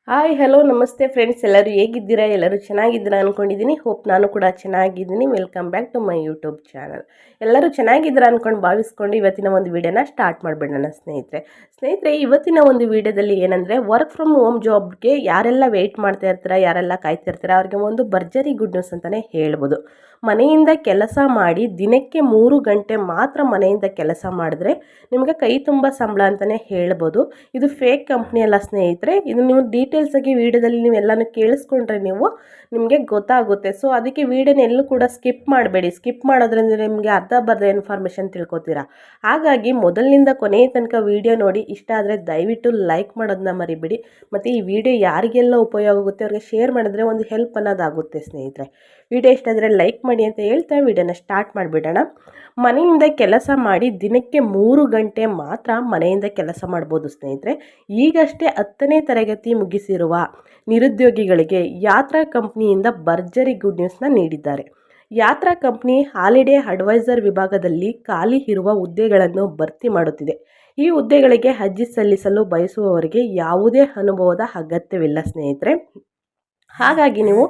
Hi hello ನಮಸ್ತೆ friends, ಎಲ್ಲರೂ ಹೇಗಿದ್ದೀರಾ? ಎಲ್ಲರೂ ಚೆನ್ನಾಗಿದ್ದೀರಾ ಅಂದ್ಕೊಂಡಿದ್ದೀನಿ. ಹೋಪ್ ನಾನು ಕೂಡ ಚೆನ್ನಾಗಿದ್ದೀನಿ. Welcome back to my YouTube channel. ಎಲ್ಲರೂ ಚೆನ್ನಾಗಿದ್ದೀರಾ ಅಂದ್ಕೊಂಡು ಭಾವಿಸ್ಕೊಂಡು ಇವತ್ತಿನ ಒಂದು ವಿಡಿಯೋನ ಸ್ಟಾರ್ಟ್ ಮಾಡಿಬಿಡೋಣ ಸ್ನೇಹಿತರೆ. ಇವತ್ತಿನ ಒಂದು ವಿಡಿಯೋದಲ್ಲಿ ಏನಂದರೆ, ವರ್ಕ್ ಫ್ರಮ್ ಹೋಮ್ ಜಾಬ್ಗೆ ಯಾರೆಲ್ಲ ವೆಯ್ಟ್ ಮಾಡ್ತಾ ಇರ್ತೀರಾ, ಯಾರೆಲ್ಲ ಕಾಯ್ತಾ ಇರ್ತೀರಾ, ಅವ್ರಿಗೆ ಒಂದು ಭರ್ಜರಿ ಗುಡ್ ನ್ಯೂಸ್ ಅಂತಲೇ ಹೇಳ್ಬೋದು. ಮನೆಯಿಂದ ಕೆಲಸ ಮಾಡಿ ದಿನಕ್ಕೆ 3 ಗಂಟೆ ಮಾತ್ರ ಮನೆಯಿಂದ ಕೆಲಸ ಮಾಡಿದ್ರೆ ನಿಮಗೆ ಕೈ ತುಂಬ ಸಂಬಳ ಅಂತಲೇ ಹೇಳ್ಬೋದು. ಇದು ಫೇಕ್ ಕಂಪ್ನಿ ಅಲ್ಲ ಸ್ನೇಹಿತರೆ. ಇದು ನೀವು ಡೀಟೇಲ್ಸ್ ಆಗಿ ವಿಡಿಯೋದಲ್ಲಿ ನೀವು ಎಲ್ಲನೂ ಕೇಳಿಸ್ಕೊಂಡ್ರೆ ನಿಮಗೆ ಗೊತ್ತಾಗುತ್ತೆ. ಸೊ ಅದಕ್ಕೆ ವಿಡಿಯೋನ ಎಲ್ಲೂ ಕೂಡ ಸ್ಕಿಪ್ ಮಾಡಬೇಡಿ. ಸ್ಕಿಪ್ ಮಾಡೋದ್ರಿಂದ ನಿಮಗೆ ಅರ್ಧ ಬರ್ಧ ಇನ್ಫಾರ್ಮೇಷನ್ ತಿಳ್ಕೊತೀರಾ. ಹಾಗಾಗಿ ಮೊದಲಿನಿಂದ ಕೊನೆಯ ತನಕ ವಿಡಿಯೋ ನೋಡಿ. ಇಷ್ಟ ಆದರೆ ದಯವಿಟ್ಟು ಲೈಕ್ ಮಾಡೋದನ್ನ ಮರಿಬೇಡಿ. ಮತ್ತು ಈ ವಿಡಿಯೋ ಯಾರಿಗೆಲ್ಲ ಉಪಯೋಗ ಆಗುತ್ತೆ ಅವ್ರಿಗೆ ಶೇರ್ ಮಾಡಿದ್ರೆ ಒಂದು ಹೆಲ್ಪ್ ಅನ್ನೋದಾಗುತ್ತೆ ಸ್ನೇಹಿತರೆ. ವಿಡಿಯೋ ಇಷ್ಟ ಆದರೆ ಲೈಕ್ ಮಾಡಿ ಅಂತ ಹೇಳ್ತಾ ವಿಡಿಯೋನ ಸ್ಟಾರ್ಟ್ ಮಾಡಿಬಿಡೋಣ. ಮನೆಯಿಂದ ಕೆಲಸ ಮಾಡಿ ದಿನಕ್ಕೆ 3 ಗಂಟೆ ಮಾತ್ರ ಮನೆಯಿಂದ ಕೆಲಸ ಮಾಡ್ಬೋದು ಸ್ನೇಹಿತರೆ. ಈಗಷ್ಟೇ 10ನೇ ತರಗತಿ ಮುಗಿಸಿರುವ ನಿರುದ್ಯೋಗಿಗಳಿಗೆ ಯಾತ್ರಾ ಕಂಪ್ನಿಯಿಂದ ಭರ್ಜರಿ ಗುಡ್ ನ್ಯೂಸ್ನ ನೀಡಿದ್ದಾರೆ. ಯಾತ್ರಾ ಕಂಪ್ನಿ ಹಾಲಿಡೇ ಅಡ್ವೈಸರ್ ವಿಭಾಗದಲ್ಲಿ ಖಾಲಿ ಇರುವ ಹುದ್ದೆಗಳನ್ನು ಭರ್ತಿ ಮಾಡುತ್ತಿದೆ. ಈ ಹುದ್ದೆಗಳಿಗೆ ಅರ್ಜಿ ಸಲ್ಲಿಸಲು ಬಯಸುವವರಿಗೆ ಯಾವುದೇ ಅನುಭವದ ಅಗತ್ಯವಿಲ್ಲ ಸ್ನೇಹಿತರೆ. ಹಾಗಾಗಿ ನೀವು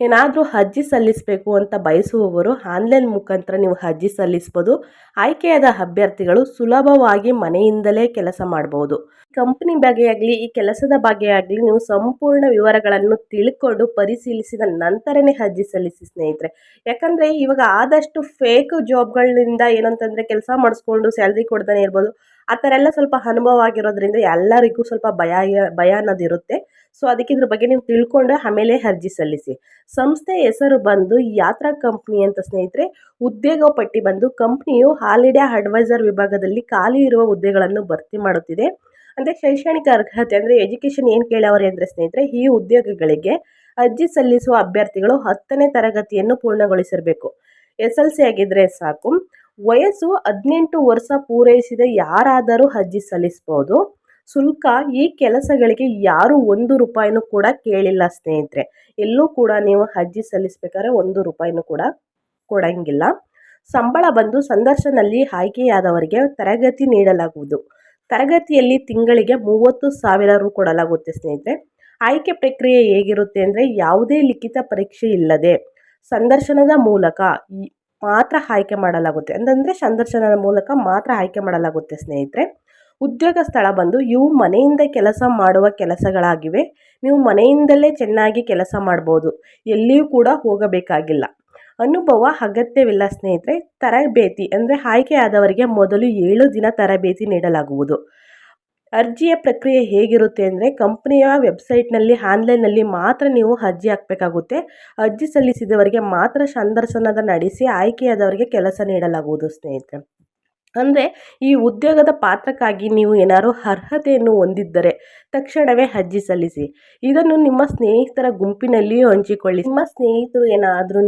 ಏನಾದರೂ ಅರ್ಜಿ ಸಲ್ಲಿಸಬೇಕು ಅಂತ ಬಯಸುವವರು ಆನ್ಲೈನ್ ಮುಖಾಂತರ ನೀವು ಅರ್ಜಿ ಸಲ್ಲಿಸ್ಬೋದು. ಆಯ್ಕೆಯಾದ ಅಭ್ಯರ್ಥಿಗಳು ಸುಲಭವಾಗಿ ಮನೆಯಿಂದಲೇ ಕೆಲಸ ಮಾಡ್ಬೋದು. ಕಂಪ್ನಿ ಬಗ್ಗೆ ಆಗಲಿ ಈ ಕೆಲಸದ ಬಗ್ಗೆ ಆಗಲಿ ನೀವು ಸಂಪೂರ್ಣ ವಿವರಗಳನ್ನು ತಿಳ್ಕೊಂಡು ಪರಿಶೀಲಿಸಿದ ನಂತರನೇ ಅರ್ಜಿ ಸಲ್ಲಿಸಿ ಸ್ನೇಹಿತರೆ. ಯಾಕಂದರೆ ಇವಾಗ ಆದಷ್ಟು ಫೇಕ್ ಜಾಬ್ಗಳಿಂದ ಏನಂತಂದರೆ ಕೆಲಸ ಮಾಡಿಸ್ಕೊಂಡು ಸ್ಯಾಲ್ರಿ ಕೊಡ್ತಾನೆ ಇರ್ಬೋದು. ಆ ಥರ ಎಲ್ಲ ಸ್ವಲ್ಪ ಅನುಭವ ಆಗಿರೋದ್ರಿಂದ ಎಲ್ಲರಿಗೂ ಸ್ವಲ್ಪ ಭಯ ಅನ್ನೋದಿರುತ್ತೆ. ಸೊ ಅದಕ್ಕೆ ಇದ್ರ ಬಗ್ಗೆ ನೀವು ತಿಳ್ಕೊಂಡು ಆಮೇಲೆ ಅರ್ಜಿ ಸಲ್ಲಿಸಿ. ಸಂಸ್ಥೆ ಹೆಸರು ಬಂದು ಯಾತ್ರಾ ಕಂಪ್ನಿ ಅಂತ ಸ್ನೇಹಿತರೆ. ಉದ್ಯೋಗ ಪಟ್ಟಿ ಬಂದು ಕಂಪ್ನಿಯು ಹಾಲಿಡೇ ಅಡ್ವೈಸರ್ ವಿಭಾಗದಲ್ಲಿ ಖಾಲಿ ಇರುವ ಹುದ್ದೆಗಳನ್ನು ಭರ್ತಿ ಮಾಡುತ್ತಿದೆ. ಅಂದರೆ ಶೈಕ್ಷಣಿಕ ಅರ್ಹತೆ ಅಂದರೆ ಎಜುಕೇಷನ್ ಏನು ಕೇಳವ್ರೆ ಅಂದರೆ ಸ್ನೇಹಿತರೆ, ಈ ಉದ್ಯೋಗಗಳಿಗೆ ಅರ್ಜಿ ಸಲ್ಲಿಸುವ ಅಭ್ಯರ್ಥಿಗಳು 10ನೇ ತರಗತಿಯನ್ನು ಪೂರ್ಣಗೊಳಿಸಿರಬೇಕು. SLC ಆಗಿದ್ದರೆ ಸಾಕು. ವಯಸ್ಸು 18 ವರ್ಷ ಪೂರೈಸಿದ ಯಾರಾದರೂ ಅರ್ಜಿ ಸಲ್ಲಿಸ್ಬೋದು. ಶುಲ್ಕ ಈ ಕೆಲಸಗಳಿಗೆ ಯಾರು 1 ರೂಪಾಯಿನೂ ಕೂಡ ಕೇಳಿಲ್ಲ ಸ್ನೇಹಿತರೆ. ಎಲ್ಲೂ ಕೂಡ ನೀವು ಅರ್ಜಿ ಸಲ್ಲಿಸ್ಬೇಕಾದ್ರೆ 1 ರೂಪಾಯಿನೂ ಕೂಡ ಕೊಡಂಗಿಲ್ಲ. ಸಂಬಳ ಬಂದು ಸಂದರ್ಶನದಲ್ಲಿ ಆಯ್ಕೆಯಾದವರಿಗೆ ತರಗತಿ ನೀಡಲಾಗುವುದು. ತರಗತಿಯಲ್ಲಿ ತಿಂಗಳಿಗೆ 30,000 ರು ಕೊಡಲಾಗುತ್ತೆ ಸ್ನೇಹಿತರೆ. ಆಯ್ಕೆ ಪ್ರಕ್ರಿಯೆ ಹೇಗಿರುತ್ತೆ ಅಂದರೆ, ಯಾವುದೇ ಲಿಖಿತ ಪರೀಕ್ಷೆ ಇಲ್ಲದೆ ಸಂದರ್ಶನದ ಮೂಲಕ ಮಾತ್ರ ಆಯ್ಕೆ ಮಾಡಲಾಗುತ್ತೆ. ಅಂತಂದರೆ ಸಂದರ್ಶನದ ಮೂಲಕ ಮಾತ್ರ ಆಯ್ಕೆ ಮಾಡಲಾಗುತ್ತೆ ಸ್ನೇಹಿತರೆ. ಉದ್ಯೋಗ ಸ್ಥಳ ಬಂದು ಇವು ಮನೆಯಿಂದ ಕೆಲಸ ಮಾಡುವ ಕೆಲಸಗಳಾಗಿವೆ. ನೀವು ಮನೆಯಿಂದಲೇ ಚೆನ್ನಾಗಿ ಕೆಲಸ ಮಾಡ್ಬೋದು. ಎಲ್ಲಿಯೂ ಕೂಡ ಹೋಗಬೇಕಾಗಿಲ್ಲ. ಅನುಭವ ಅಗತ್ಯವಿಲ್ಲ ಸ್ನೇಹಿತರೆ. ತರಬೇತಿ ಅಂದರೆ ಆಯ್ಕೆಯಾದವರಿಗೆ ಮೊದಲು 7 ದಿನ ತರಬೇತಿ ನೀಡಲಾಗುವುದು. ಅರ್ಜಿಯ ಪ್ರಕ್ರಿಯೆ ಹೇಗಿರುತ್ತೆ ಅಂದರೆ, ಕಂಪ್ನಿಯ ವೆಬ್ಸೈಟ್ನಲ್ಲಿ ಆನ್ಲೈನ್ನಲ್ಲಿ ಮಾತ್ರ ನೀವು ಅರ್ಜಿ ಹಾಕಬೇಕಾಗುತ್ತೆ. ಅರ್ಜಿ ಸಲ್ಲಿಸಿದವರಿಗೆ ಮಾತ್ರ ಸಂದರ್ಶನದ ನಡೆಸಿ ಆಯ್ಕೆಯಾದವರಿಗೆ ಕೆಲಸ ನೀಡಲಾಗುವುದು ಸ್ನೇಹಿತರೆ. ಅಂದರೆ ಈ ಉದ್ಯೋಗದ ಪಾತ್ರಕ್ಕಾಗಿ ನೀವು ಏನಾದರೂ ಅರ್ಹತೆಯನ್ನು ಹೊಂದಿದ್ದರೆ ತಕ್ಷಣವೇ ಅರ್ಜಿ ಸಲ್ಲಿಸಿ. ಇದನ್ನು ನಿಮ್ಮ ಸ್ನೇಹಿತರ ಗುಂಪಿನಲ್ಲಿಯೂ ಹಂಚಿಕೊಳ್ಳಿ. ನಿಮ್ಮ ಸ್ನೇಹಿತರು ಏನಾದ್ರೂ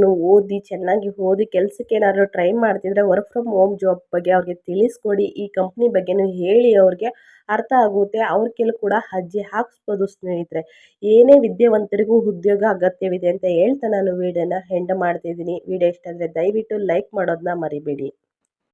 ಚೆನ್ನಾಗಿ ಓದಿ ಕೆಲಸಕ್ಕೆ ಏನಾದರೂ ಟ್ರೈ ಮಾಡ್ತಿದ್ರೆ ವರ್ಕ್ ಫ್ರಮ್ ಹೋಮ್ ಜಾಬ್ ಬಗ್ಗೆ ಅವ್ರಿಗೆ ತಿಳಿಸ್ಕೊಡಿ. ಈ ಕಂಪ್ನಿ ಬಗ್ಗೆನೂ ಹೇಳಿ, ಅವ್ರಿಗೆ ಅರ್ಥ ಆಗುತ್ತೆ. ಅವ್ರ ಕೆಲವು ಕೂಡ ಅರ್ಜಿ ಹಾಕಿಸ್ಬೋದು ಸ್ನೇಹಿತರೆ. ಏನೇ ವಿದ್ಯಾವಂತರಿಗೂ ಉದ್ಯೋಗ ಅಗತ್ಯವಿದೆ ಅಂತ ಹೇಳ್ತಾ ನಾನು ವಿಡಿಯೋನ ಎಂಡ್ ಮಾಡ್ತಿದ್ದೀನಿ. ವಿಡಿಯೋ ಇಷ್ಟ ಆದರೆ ದಯವಿಟ್ಟು ಲೈಕ್ ಮಾಡೋದನ್ನ ಮರಿಬೇಡಿ.